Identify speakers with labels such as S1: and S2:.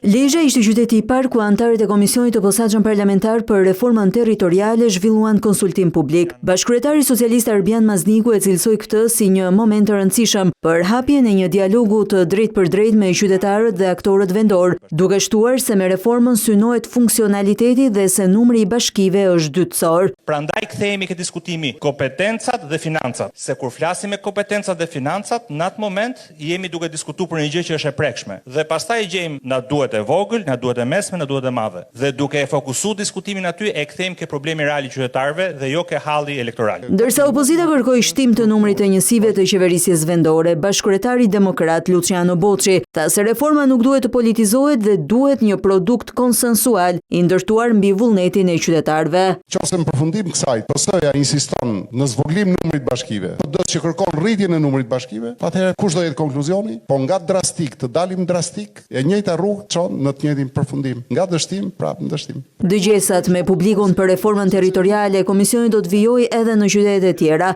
S1: Lezhë ishte qyteti i parë ku anëtarët e Komisionit të Posaçëm Parlamentar për Reformën Territoriale zhvilluan konsultim publik. Bashkëkryetari socialist Arbian Mazniku e cilësoi këtë si një moment të rëndësishëm për hapjen e një dialogu të drejtë për drejtë me qytetarët dhe aktorët vendor, duke shtuar se me reformën synohet funksionaliteti dhe se numri i bashkive është dytësor.
S2: Prandaj kthehemi ke diskutimi kompetencat dhe financat. Se kur flasim me kompetencat dhe financat, në atë moment jemi duke diskutuar për një gjë që është e prekshme. Dhe pastaj gjejmë na duhet e vogël, na duhet e mesme, na duhet e madhe. Dhe duke e fokusuar diskutimin aty e kthejmë ke problemi real i qytetarëve dhe jo ke halli elektoral.
S1: Ndërsa opozita kërkoi shtim të numrit të njësive të qeverisjes vendore, bashkëkryetari demokrat Luciano Bocci tha se reforma nuk duhet të politizohet dhe duhet një produkt konsensual i ndërtuar mbi vullnetin e qytetarëve.
S3: Qofse në përfundim kësaj, PS-ja insiston në zvoglim numrit bashkive, PD që kërkon rritjen e numrit bashkive, atëherë kush do jetë konkluzioni? Po nga drastik të dalim drastik, e njëjta rrugë çon në të njëjtin përfundim. Nga dështim, prapë në dështim.
S1: Dëgjesat me publikun për reformën territoriale, komisioni do të vijojë edhe në qytete të tjera.